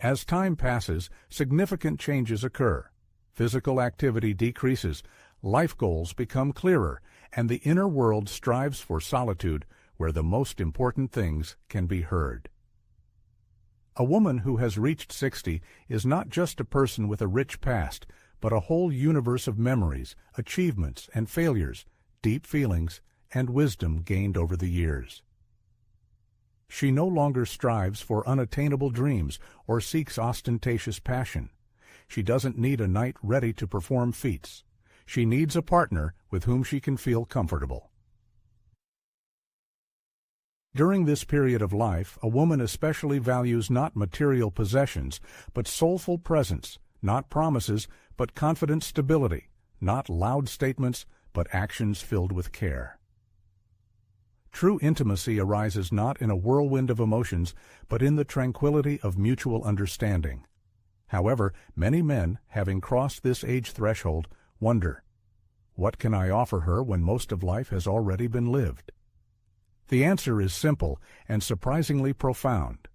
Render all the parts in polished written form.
As time passes, significant changes occur. Physical activity decreases, life goals become clearer, and the inner world strives for solitude where the most important things can be heard. A woman who has reached 60 is not just a person with a rich past, but a whole universe of memories, achievements, and failures, deep feelings, and wisdom gained over the years. She no longer strives for unattainable dreams or seeks ostentatious passion. She doesn't need a knight ready to perform feats. She needs a partner with whom she can feel comfortable. During this period of life, a woman especially values not material possessions, but soulful presence, not promises, but confident stability, not loud statements, but actions filled with care. True intimacy arises not in a whirlwind of emotions, but in the tranquility of mutual understanding. However, many men, having crossed this age threshold, wonder, what can I offer her when most of life has already been lived? The answer is simple and surprisingly profound.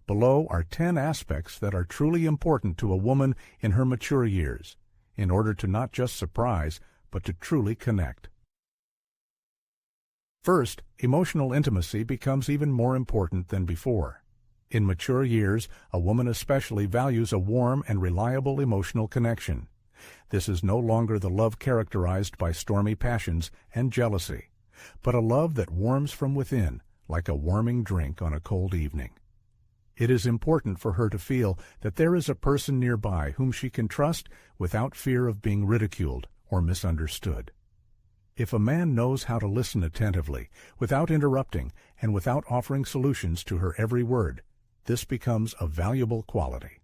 Below are 10 aspects that are truly important to a woman in her mature years, in order to not just surprise, but to truly connect. First, emotional intimacy becomes even more important than before. In mature years, a woman especially values a warm and reliable emotional connection. This is no longer the love characterized by stormy passions and jealousy, but a love that warms from within, like a warming drink on a cold evening. It is important for her to feel that there is a person nearby whom she can trust without fear of being ridiculed or misunderstood. If a man knows how to listen attentively, without interrupting, and without offering solutions to her every word, this becomes a valuable quality.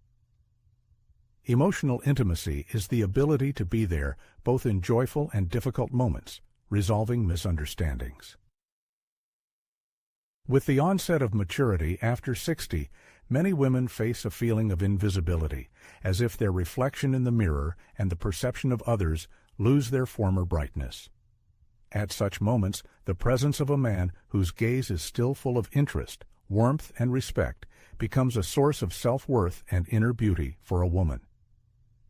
Emotional intimacy is the ability to be there both in joyful and difficult moments, resolving misunderstandings. With the onset of maturity after 60, many women face a feeling of invisibility, as if their reflection in the mirror and the perception of others lose their former brightness. At such moments, the presence of a man whose gaze is still full of interest, warmth, and respect becomes a source of self-worth and inner beauty for a woman.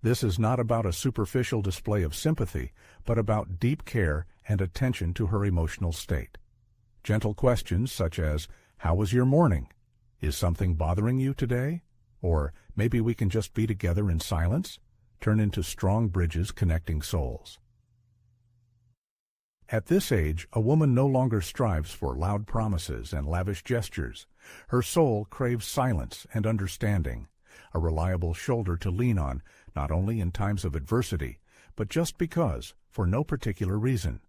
This is not about a superficial display of sympathy, but about deep care and attention to her emotional state. Gentle questions such as, "How was your morning? Is something bothering you today?" Or, "Maybe we can just be together in silence?" turn into strong bridges connecting souls. At this age, a woman no longer strives for loud promises and lavish gestures. Her soul craves silence and understanding, a reliable shoulder to lean on, not only in times of adversity, but just because, for no particular reason.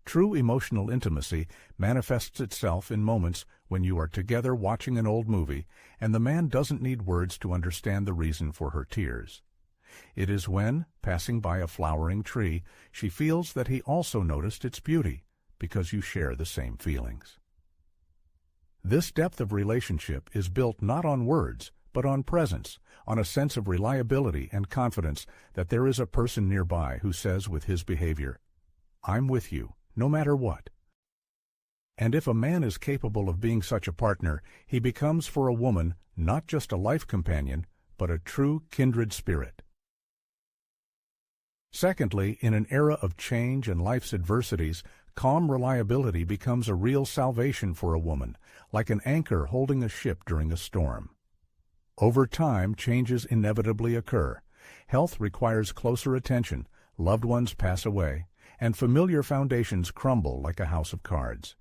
True emotional intimacy manifests itself in moments when you are together watching an old movie and the man doesn't need words to understand the reason for her tears. It is when, passing by a flowering tree, she feels that he also noticed its beauty, because you share the same feelings. This depth of relationship is built not on words, but on presence, on a sense of reliability and confidence that there is a person nearby who says with his behavior, "I'm with you, no matter what." And if a man is capable of being such a partner, he becomes for a woman not just a life companion, but a true kindred spirit. Secondly, in an era of change and life's adversities, calm reliability becomes a real salvation for a woman, like an anchor holding a ship during a storm. Over time, changes inevitably occur. Health requires closer attention, loved ones pass away, and familiar foundations crumble like a house of cards.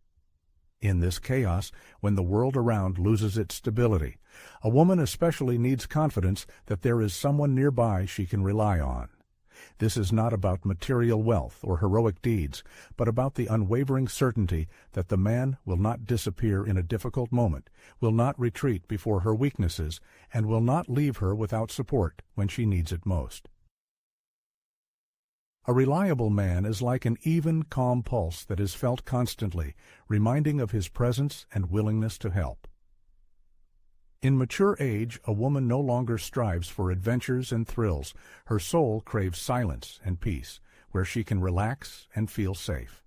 In this chaos, when the world around loses its stability, a woman especially needs confidence that there is someone nearby she can rely on. This is not about material wealth or heroic deeds, but about the unwavering certainty that the man will not disappear in a difficult moment, will not retreat before her weaknesses, and will not leave her without support when she needs it most. A reliable man is like an even, calm pulse that is felt constantly, reminding of his presence and willingness to help. In mature age, a woman no longer strives for adventures and thrills. Her soul craves silence and peace, where she can relax and feel safe.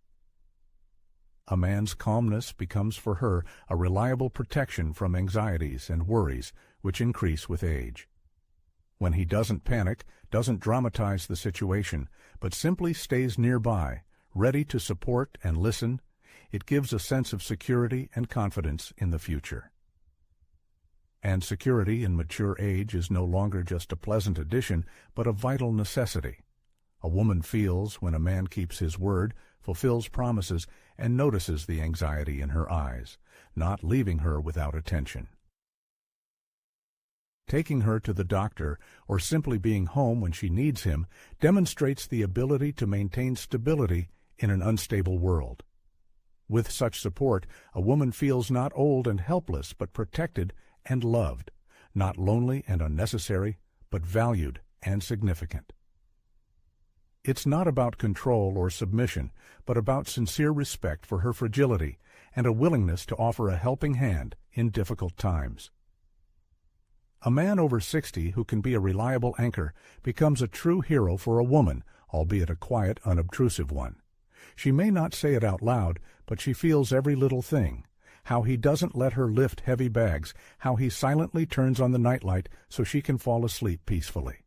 A man's calmness becomes for her a reliable protection from anxieties and worries, which increase with age. When he doesn't panic, doesn't dramatize the situation, but simply stays nearby, ready to support and listen, it gives a sense of security and confidence in the future. And security in mature age is no longer just a pleasant addition, but a vital necessity. A woman feels when a man keeps his word, fulfills promises, and notices the anxiety in her eyes, not leaving her without attention. Taking her to the doctor or simply being home when she needs him demonstrates the ability to maintain stability in an unstable world. With such support, a woman feels not old and helpless, but protected and loved, not lonely and unnecessary, but valued and significant. It's not about control or submission, but about sincere respect for her fragility and a willingness to offer a helping hand in difficult times. A man over 60 who can be a reliable anchor becomes a true hero for a woman, albeit a quiet, unobtrusive one. She may not say it out loud, but she feels every little thing. How he doesn't let her lift heavy bags, how he silently turns on the nightlight so she can fall asleep peacefully.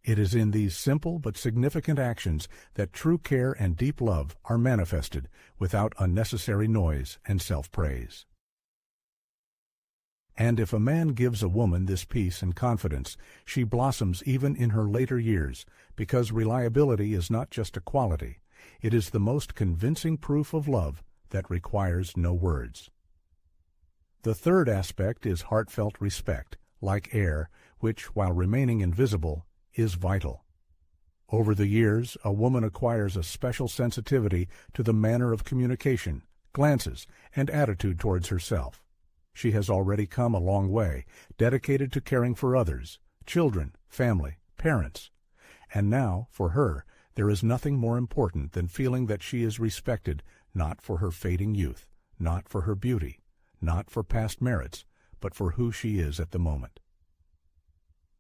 It is in these simple but significant actions that true care and deep love are manifested without unnecessary noise and self-praise. And if a man gives a woman this peace and confidence, she blossoms even in her later years, because reliability is not just a quality, it is the most convincing proof of love that requires no words. The third aspect is heartfelt respect, like air, which, while remaining invisible, is vital. Over the years, a woman acquires a special sensitivity to the manner of communication, glances, and attitude towards herself. She has already come a long way, dedicated to caring for others, children, family, parents. And now, for her, there is nothing more important than feeling that she is respected, not for her fading youth, not for her beauty, not for past merits, but for who she is at the moment.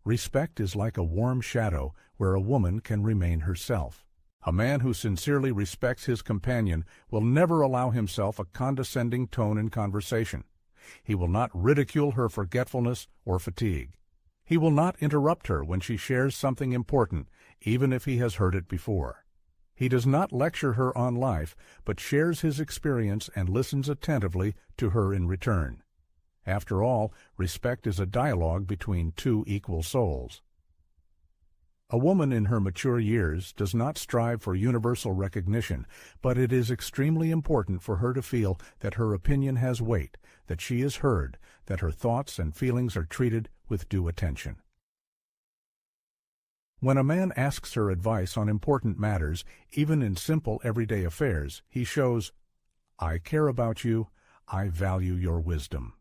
Respect is like a warm shadow where a woman can remain herself. A man who sincerely respects his companion will never allow himself a condescending tone in conversation. He will not ridicule her forgetfulness or fatigue. He will not interrupt her when she shares something important, even if he has heard it before. He does not lecture her on life, but shares his experience and listens attentively to her in return. After all, respect is a dialogue between two equal souls. A woman in her mature years does not strive for universal recognition, but it is extremely important for her to feel that her opinion has weight, that she is heard, that her thoughts and feelings are treated with due attention. When a man asks her advice on important matters, even in simple everyday affairs, he shows, "I care about you, I value your wisdom."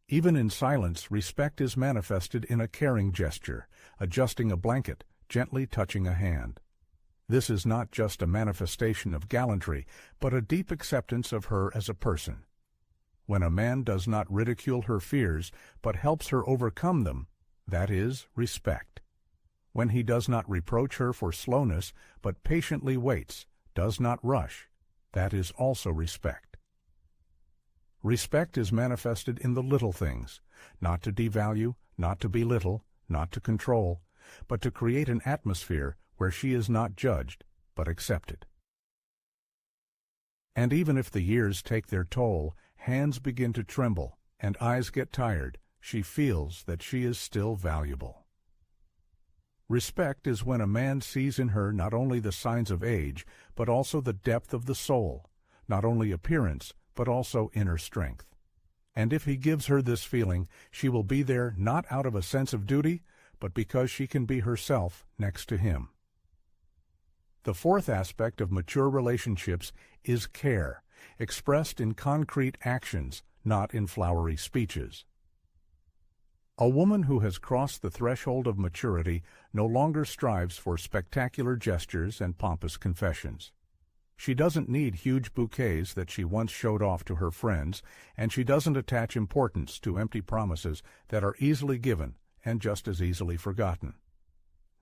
Even in silence, respect is manifested in a caring gesture, adjusting a blanket, gently touching a hand. This is not just a manifestation of gallantry, but a deep acceptance of her as a person. When a man does not ridicule her fears, but helps her overcome them, that is respect. When he does not reproach her for slowness, but patiently waits, does not rush, that is also respect. Respect is manifested in the little things, not to devalue, not to belittle, not to control, but to create an atmosphere where she is not judged, but accepted. And even if the years take their toll, hands begin to tremble, and eyes get tired, she feels that she is still valuable. Respect is when a man sees in her not only the signs of age, but also the depth of the soul, not only appearance, but also inner strength. And if he gives her this feeling, she will be there not out of a sense of duty, but because she can be herself next to him. The fourth aspect of mature relationships is care, expressed in concrete actions, not in flowery speeches. A woman who has crossed the threshold of maturity no longer strives for spectacular gestures and pompous confessions. She doesn't need huge bouquets that she once showed off to her friends, and she doesn't attach importance to empty promises that are easily given and just as easily forgotten.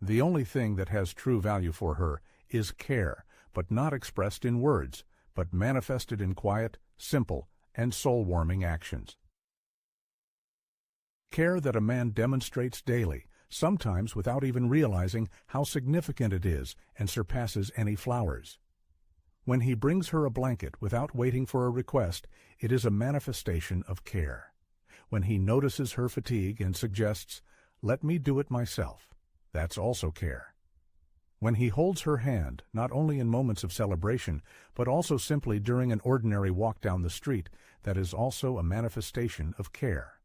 The only thing that has true value for her is care, but not expressed in words, but manifested in quiet, simple, and soul-warming actions. Care that a man demonstrates daily, sometimes without even realizing how significant it is and surpasses any flowers. When he brings her a blanket without waiting for a request, it is a manifestation of care. When he notices her fatigue and suggests, "Let me do it myself," that's also care. When he holds her hand, not only in moments of celebration, but also simply during an ordinary walk down the street, that is also a manifestation of care.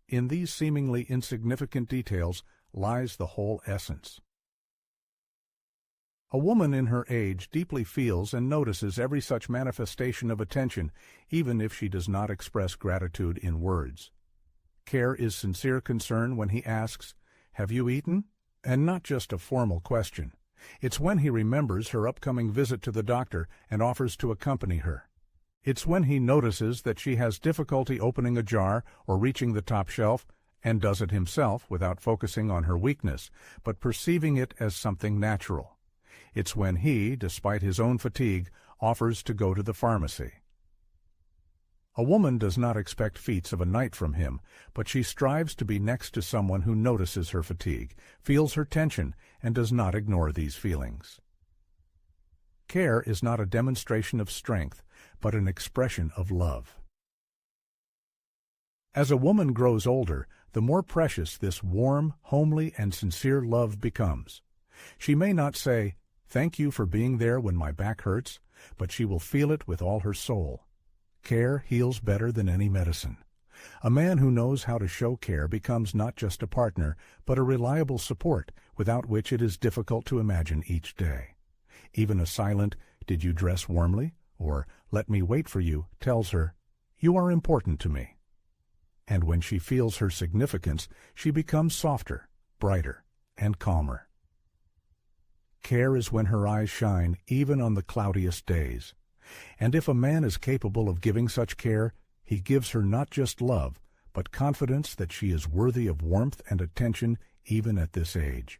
In these seemingly insignificant details lies the whole essence. A woman in her age deeply feels and notices every such manifestation of attention, even if she does not express gratitude in words. Care is sincere concern when he asks, "Have you eaten?" And not just a formal question. It's when he remembers her upcoming visit to the doctor and offers to accompany her. It's when he notices that she has difficulty opening a jar or reaching the top shelf, and does it himself without focusing on her weakness, but perceiving it as something natural. It's when he, despite his own fatigue, offers to go to the pharmacy. A woman does not expect feats of a night from him, but she strives to be next to someone who notices her fatigue, feels her tension, and does not ignore these feelings. Care is not a demonstration of strength, but an expression of love. As a woman grows older, the more precious this warm, homely, and sincere love becomes. She may not say, "Thank you for being there when my back hurts," but she will feel it with all her soul. Care heals better than any medicine. A man who knows how to show care becomes not just a partner, but a reliable support, without which it is difficult to imagine each day. Even a silent, "Did you dress warmly?" or "Let me wait for you," tells her, "You are important to me." And when she feels her significance, she becomes softer, brighter, and calmer. Care is when her eyes shine, even on the cloudiest days. And if a man is capable of giving such care, he gives her not just love, but confidence that she is worthy of warmth and attention even at this age.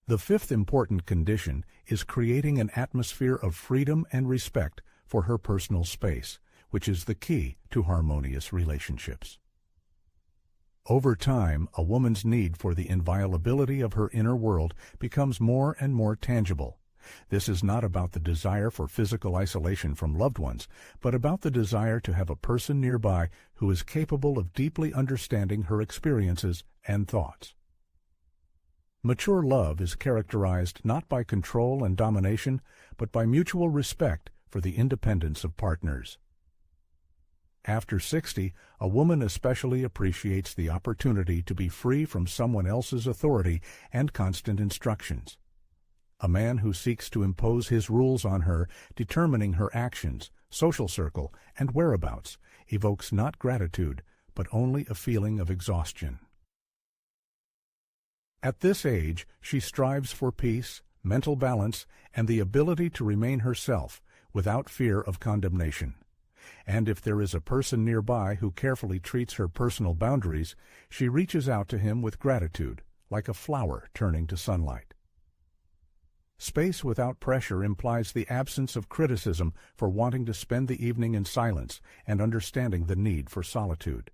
The fifth important condition is creating an atmosphere of freedom and respect for her personal space, which is the key to harmonious relationships. Over time, a woman's need for the inviolability of her inner world becomes more and more tangible. This is not about the desire for physical isolation from loved ones, but about the desire to have a person nearby who is capable of deeply understanding her experiences and thoughts. Mature love is characterized not by control and domination, but by mutual respect for the independence of partners. After 60, a woman especially appreciates the opportunity to be free from someone else's authority and constant instructions. A man who seeks to impose his rules on her, determining her actions, social circle, and whereabouts, evokes not gratitude, but only a feeling of exhaustion. At this age, she strives for peace, mental balance, and the ability to remain herself, without fear of condemnation. And if there is a person nearby who carefully treats her personal boundaries, she reaches out to him with gratitude, like a flower turning to sunlight. Space without pressure implies the absence of criticism for wanting to spend the evening in silence and understanding the need for solitude.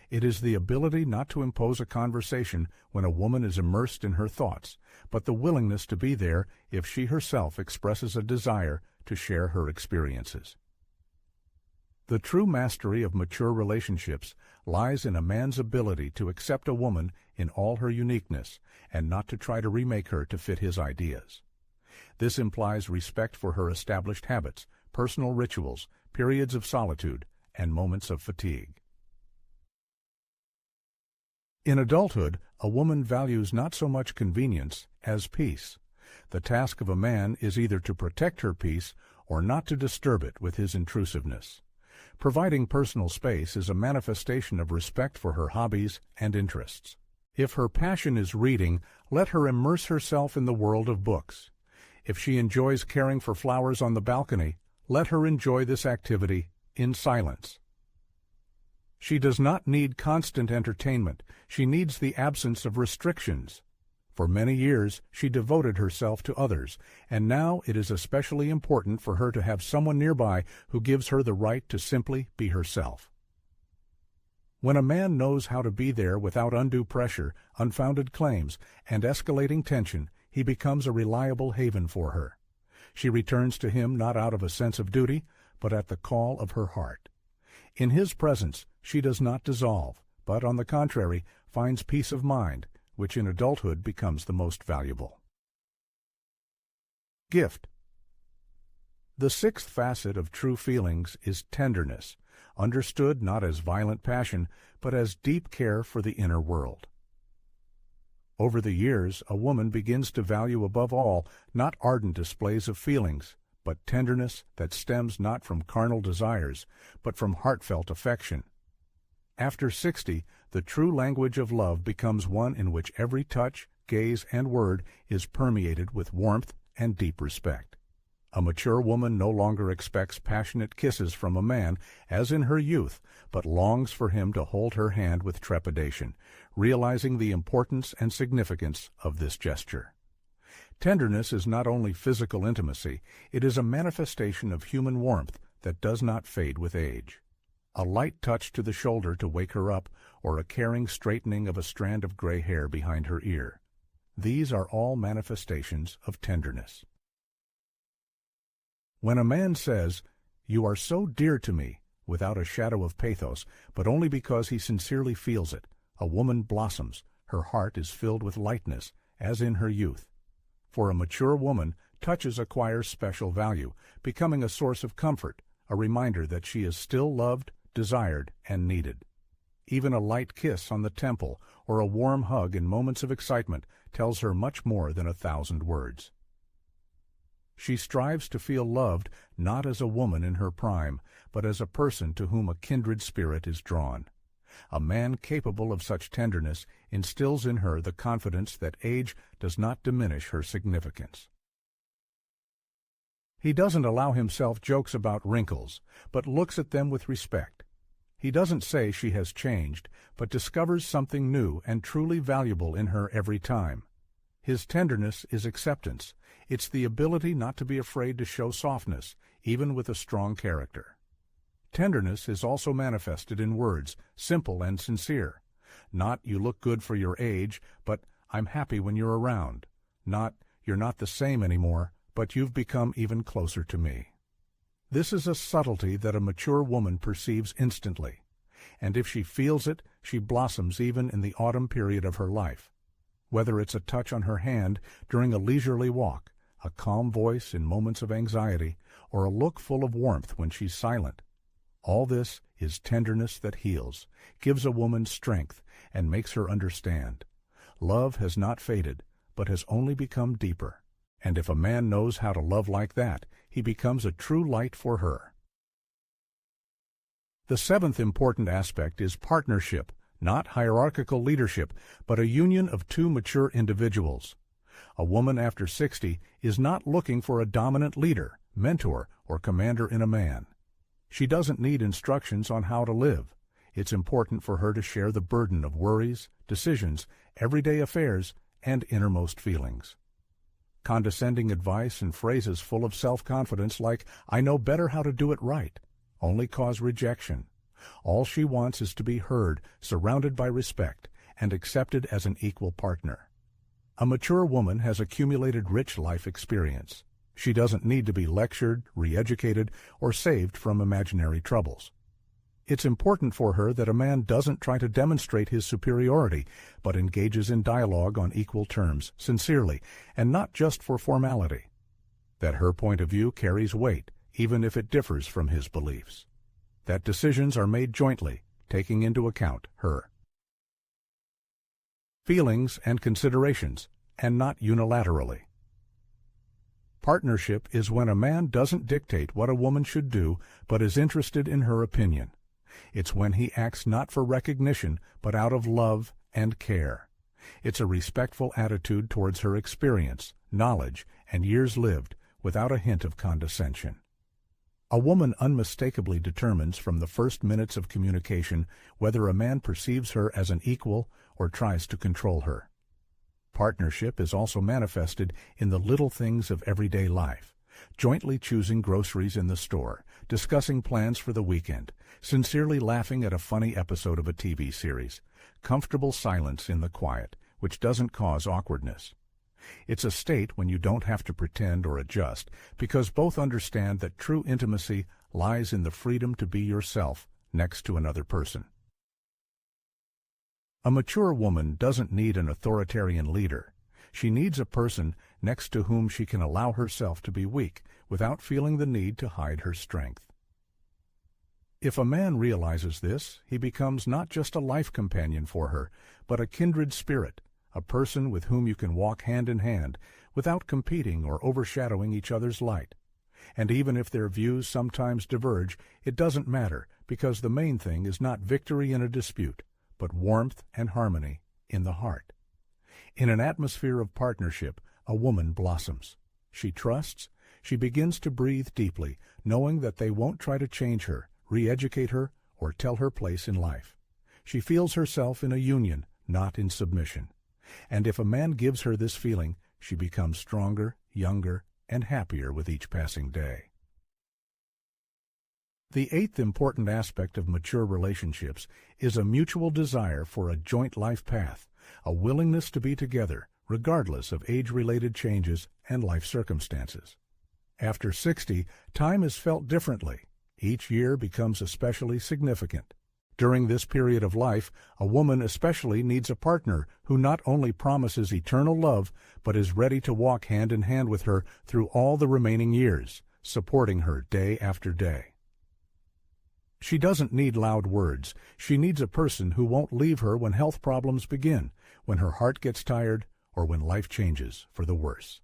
It is the ability not to impose a conversation when a woman is immersed in her thoughts, but the willingness to be there if she herself expresses a desire to share her experiences. The true mastery of mature relationships lies in a man's ability to accept a woman in all her uniqueness and not to try to remake her to fit his ideas. This implies respect for her established habits, personal rituals, periods of solitude, and moments of fatigue. In adulthood, a woman values not so much convenience as peace. The task of a man is either to protect her peace or not to disturb it with his intrusiveness. Providing personal space is a manifestation of respect for her hobbies and interests. If her passion is reading, let her immerse herself in the world of books. If she enjoys caring for flowers on the balcony, let her enjoy this activity in silence. She does not need constant entertainment. She needs the absence of restrictions. For many years, she devoted herself to others, and now it is especially important for her to have someone nearby who gives her the right to simply be herself. When a man knows how to be there without undue pressure, unfounded claims, and escalating tension, he becomes a reliable haven for her. She returns to him not out of a sense of duty, but at the call of her heart. In his presence, she does not dissolve, but on the contrary, finds peace of mind, which in adulthood becomes the most valuable. Gift. The sixth facet of true feelings is tenderness, understood not as violent passion, but as deep care for the inner world. Over the years, a woman begins to value above all not ardent displays of feelings, but tenderness that stems not from carnal desires, but from heartfelt affection. After 60, the true language of love becomes one in which every touch, gaze, and word is permeated with warmth and deep respect. A mature woman no longer expects passionate kisses from a man, as in her youth, but longs for him to hold her hand with trepidation, realizing the importance and significance of this gesture. Tenderness is not only physical intimacy, it is a manifestation of human warmth that does not fade with age. A light touch to the shoulder to wake her up, or a caring straightening of a strand of gray hair behind her ear. These are all manifestations of tenderness. When a man says, "You are so dear to me," without a shadow of pathos, but only because he sincerely feels it, a woman blossoms, her heart is filled with lightness, as in her youth. For a mature woman, touches acquire special value, becoming a source of comfort, a reminder that she is still loved, desired, and needed. Even a light kiss on the temple or a warm hug in moments of excitement tells her much more than 1,000 words. She strives to feel loved not as a woman in her prime, but as a person to whom a kindred spirit is drawn. A man capable of such tenderness instills in her the confidence that age does not diminish her significance. He doesn't allow himself jokes about wrinkles, but looks at them with respect. He doesn't say she has changed, but discovers something new and truly valuable in her every time. His tenderness is acceptance. It's the ability not to be afraid to show softness, even with a strong character. Tenderness is also manifested in words, simple and sincere. Not, "You look good for your age," but "I'm happy when you're around." Not, "You're not the same anymore," but "You've become even closer to me." This is a subtlety that a mature woman perceives instantly, and if she feels it, she blossoms even in the autumn period of her life. Whether it's a touch on her hand during a leisurely walk, a calm voice in moments of anxiety, or a look full of warmth when she's silent. All this is tenderness that heals, gives a woman strength, and makes her understand. Love has not faded, but has only become deeper. And if a man knows how to love like that, he becomes a true light for her. The seventh important aspect is partnership, not hierarchical leadership, but a union of two mature individuals. A woman after 60 is not looking for a dominant leader, mentor, or commander in a man. She doesn't need instructions on how to live. It's important for her to share the burden of worries, decisions, everyday affairs, and innermost feelings. Condescending advice and phrases full of self-confidence like, "I know better how to do it right," only cause rejection. All she wants is to be heard, surrounded by respect, and accepted as an equal partner. A mature woman has accumulated rich life experience. She doesn't need to be lectured, re-educated, or saved from imaginary troubles. It's important for her that a man doesn't try to demonstrate his superiority, but engages in dialogue on equal terms, sincerely, and not just for formality. That her point of view carries weight, even if it differs from his beliefs. That decisions are made jointly, taking into account her feelings and considerations, and not unilaterally. Partnership is when a man doesn't dictate what a woman should do, but is interested in her opinion. It's when he acts not for recognition, but out of love and care. It's a respectful attitude towards her experience, knowledge, and years lived, without a hint of condescension. A woman unmistakably determines from the first minutes of communication whether a man perceives her as an equal or tries to control her. Partnership is also manifested in the little things of everyday life, jointly choosing groceries in the store, discussing plans for the weekend, sincerely laughing at a funny episode of a TV series, comfortable silence in the quiet, which doesn't cause awkwardness. It's a state when you don't have to pretend or adjust, because both understand that true intimacy lies in the freedom to be yourself next to another person. A mature woman doesn't need an authoritarian leader. She needs a person next to whom she can allow herself to be weak without feeling the need to hide her strength. If a man realizes this, he becomes not just a life companion for her, but a kindred spirit, a person with whom you can walk hand in hand without competing or overshadowing each other's light. And even if their views sometimes diverge, it doesn't matter, because the main thing is not victory in a dispute, but warmth and harmony in the heart. In an atmosphere of partnership, a woman blossoms. She trusts, she begins to breathe deeply, knowing that they won't try to change her, re-educate her, or tell her place in life. She feels herself in a union, not in submission. And if a man gives her this feeling, she becomes stronger, younger, and happier with each passing day. The eighth important aspect of mature relationships is a mutual desire for a joint life path, a willingness to be together, regardless of age-related changes and life circumstances. After 60, time is felt differently. Each year becomes especially significant. During this period of life, a woman especially needs a partner who not only promises eternal love, but is ready to walk hand in hand with her through all the remaining years, supporting her day after day. She doesn't need loud words. She needs a person who won't leave her when health problems begin, when her heart gets tired, or when life changes for the worse.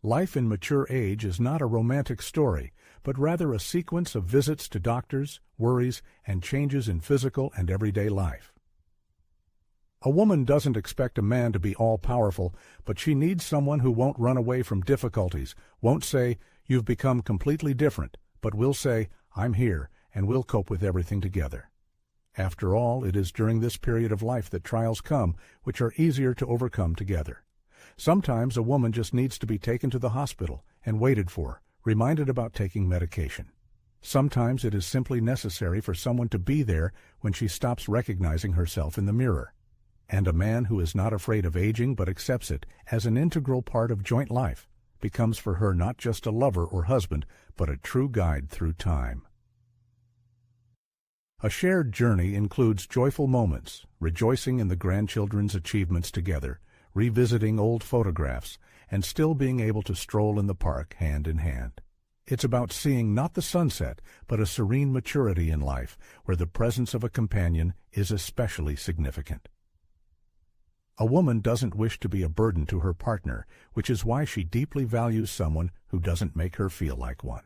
Life in mature age is not a romantic story, but rather a sequence of visits to doctors, worries, and changes in physical and everyday life. A woman doesn't expect a man to be all-powerful, but she needs someone who won't run away from difficulties, won't say, "You've become completely different," but will say, "I'm here, and we'll cope with everything together." After all, it is during this period of life that trials come, which are easier to overcome together. Sometimes a woman just needs to be taken to the hospital and waited for, reminded about taking medication. Sometimes it is simply necessary for someone to be there when she stops recognizing herself in the mirror. And a man who is not afraid of aging but accepts it as an integral part of joint life becomes for her not just a lover or husband, but a true guide through time. A shared journey includes joyful moments, rejoicing in the grandchildren's achievements together, revisiting old photographs, and still being able to stroll in the park hand in hand. It's about seeing not the sunset, but a serene maturity in life, where the presence of a companion is especially significant. A woman doesn't wish to be a burden to her partner, which is why she deeply values someone who doesn't make her feel like one.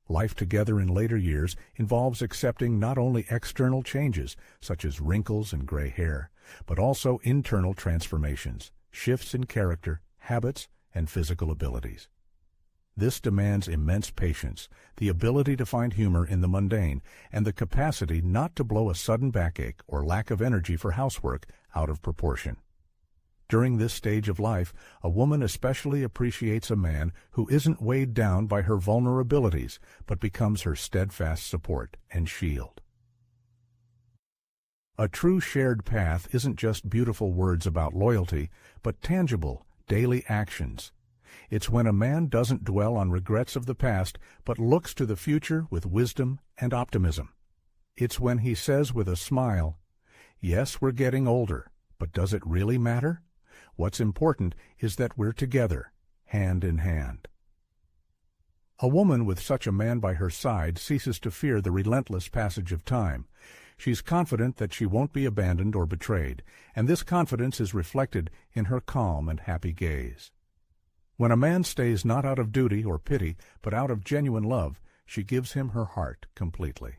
Life together in later years involves accepting not only external changes, such as wrinkles and gray hair, but also internal transformations, shifts in character, habits, and physical abilities. This demands immense patience, the ability to find humor in the mundane, and the capacity not to blow a sudden backache or lack of energy for housework out of proportion. During this stage of life, a woman especially appreciates a man who isn't weighed down by her vulnerabilities, but becomes her steadfast support and shield. A true shared path isn't just beautiful words about loyalty, but tangible, daily actions. It's when a man doesn't dwell on regrets of the past, but looks to the future with wisdom and optimism. It's when he says with a smile, "Yes, we're getting older, but does it really matter? What's important is that we're together, hand in hand." A woman with such a man by her side ceases to fear the relentless passage of time. She's confident that she won't be abandoned or betrayed, and this confidence is reflected in her calm and happy gaze. When a man stays not out of duty or pity, but out of genuine love, she gives him her heart completely.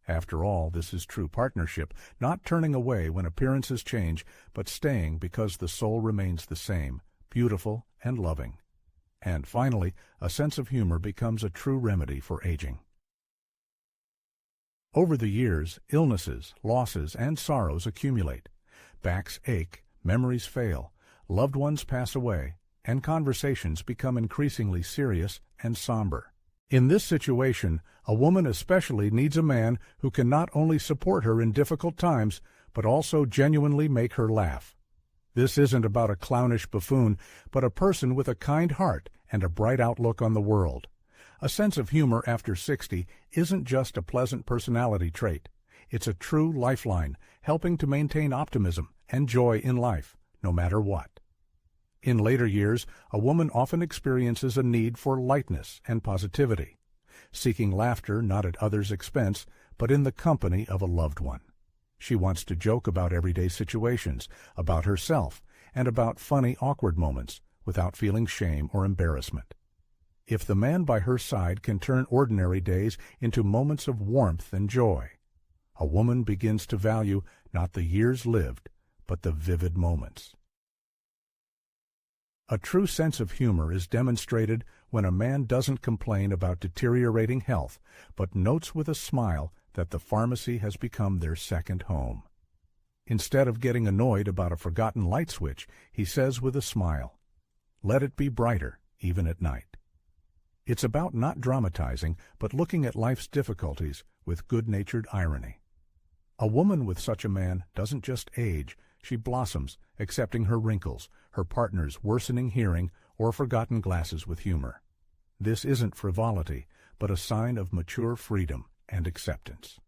After all, this is true partnership, not turning away when appearances change, but staying because the soul remains the same, beautiful and loving. And finally, a sense of humor becomes a true remedy for aging. Over the years, illnesses, losses, and sorrows accumulate. Backs ache, memories fail, loved ones pass away, and conversations become increasingly serious and somber. In this situation, a woman especially needs a man who can not only support her in difficult times, but also genuinely make her laugh. This isn't about a clownish buffoon, but a person with a kind heart and a bright outlook on the world. A sense of humor after 60 isn't just a pleasant personality trait. It's a true lifeline, helping to maintain optimism and joy in life, no matter what. In later years, a woman often experiences a need for lightness and positivity, seeking laughter not at others' expense, but in the company of a loved one. She wants to joke about everyday situations, about herself, and about funny, awkward moments, without feeling shame or embarrassment. If the man by her side can turn ordinary days into moments of warmth and joy, a woman begins to value not the years lived, but the vivid moments. A true sense of humor is demonstrated when a man doesn't complain about deteriorating health, but notes with a smile that the pharmacy has become their second home. Instead of getting annoyed about a forgotten light switch, he says with a smile, "Let it be brighter, even at night." It's about not dramatizing, but looking at life's difficulties with good-natured irony. A woman with such a man doesn't just age, she blossoms, accepting her wrinkles, her partner's worsening hearing, or forgotten glasses with humor. This isn't frivolity, but a sign of mature freedom and acceptance.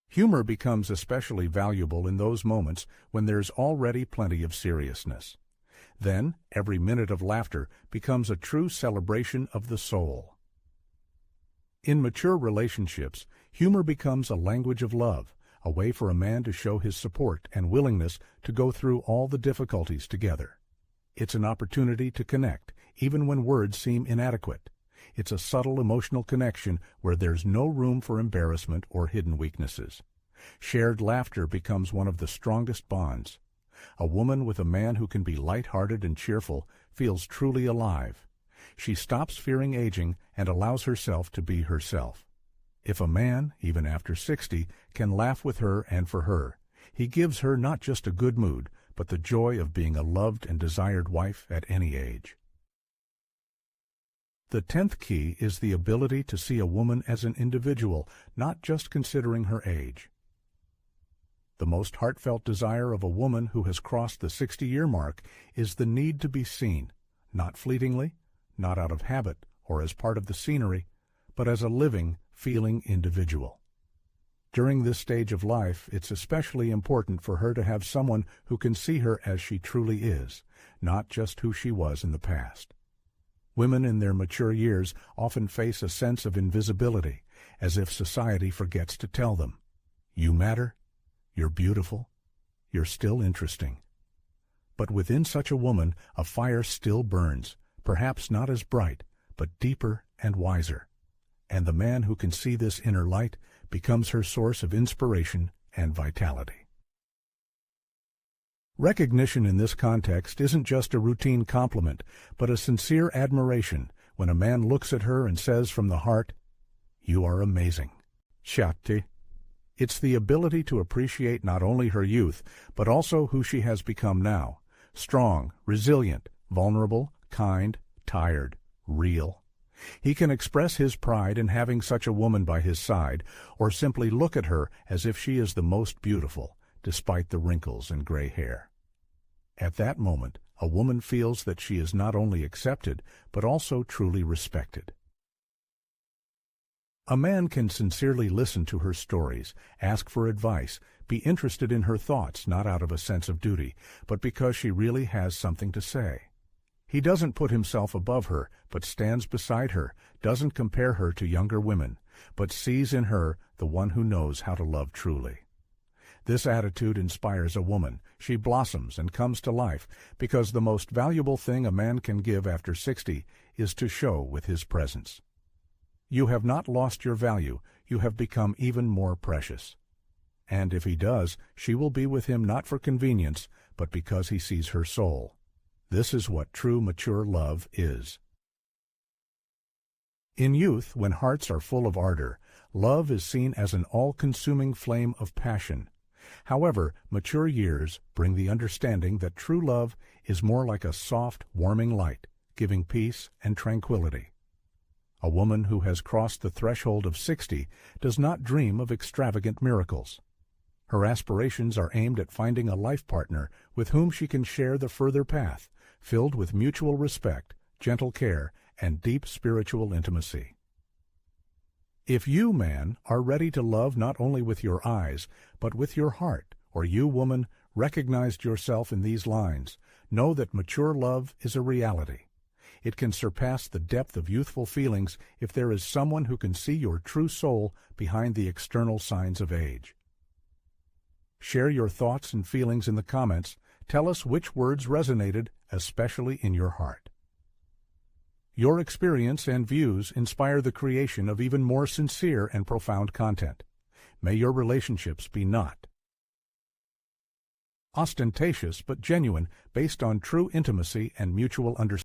Humor becomes especially valuable in those moments when there's already plenty of seriousness. Then, every minute of laughter becomes a true celebration of the soul. In mature relationships, humor becomes a language of love, a way for a man to show his support and willingness to go through all the difficulties together. It's an opportunity to connect, even when words seem inadequate. It's a subtle emotional connection where there's no room for embarrassment or hidden weaknesses. Shared laughter becomes one of the strongest bonds. A woman with a man who can be light-hearted and cheerful feels truly alive. She stops fearing aging and allows herself to be herself. If a man, even after 60, can laugh with her and for her, he gives her not just a good mood, but the joy of being a loved and desired wife at any age. The 10th key is the ability to see a woman as an individual, not just considering her age. The most heartfelt desire of a woman who has crossed the 60-year mark is the need to be seen, not fleetingly, not out of habit or as part of the scenery, but as a living, feeling individual. During this stage of life, it's especially important for her to have someone who can see her as she truly is, not just who she was in the past. Women in their mature years often face a sense of invisibility, as if society forgets to tell them, "You matter, you're beautiful, you're still interesting." But within such a woman, a fire still burns, perhaps not as bright, but deeper and wiser. And the man who can see this inner light becomes her source of inspiration and vitality. Recognition in this context isn't just a routine compliment, but a sincere admiration when a man looks at her and says from the heart, "You are amazing, Shakti." It's the ability to appreciate not only her youth, but also who she has become now, strong, resilient, vulnerable, kind, tired, real. He can express his pride in having such a woman by his side, or simply look at her as if she is the most beautiful, despite the wrinkles and gray hair. At that moment, a woman feels that she is not only accepted, but also truly respected. A man can sincerely listen to her stories, ask for advice, be interested in her thoughts not out of a sense of duty, but because she really has something to say. He doesn't put himself above her, but stands beside her, doesn't compare her to younger women, but sees in her the one who knows how to love truly. This attitude inspires a woman. She blossoms and comes to life, because the most valuable thing a man can give after 60 is to show with his presence. You have not lost your value, you have become even more precious. And if he does, she will be with him not for convenience, but because he sees her soul. This is what true mature love is. In youth, when hearts are full of ardor, love is seen as an all-consuming flame of passion. However, mature years bring the understanding that true love is more like a soft, warming light, giving peace and tranquility. A woman who has crossed the threshold of 60 does not dream of extravagant miracles. Her aspirations are aimed at finding a life partner with whom she can share the further path, filled with mutual respect, gentle care, and deep spiritual intimacy. If you, man, are ready to love not only with your eyes, but with your heart, or you, woman, recognized yourself in these lines, know that mature love is a reality. It can surpass the depth of youthful feelings if there is someone who can see your true soul behind the external signs of age. Share your thoughts and feelings in the comments. Tell us which words resonated, especially in your heart. Your experience and views inspire the creation of even more sincere and profound content. May your relationships be not ostentatious but genuine, based on true intimacy and mutual understanding.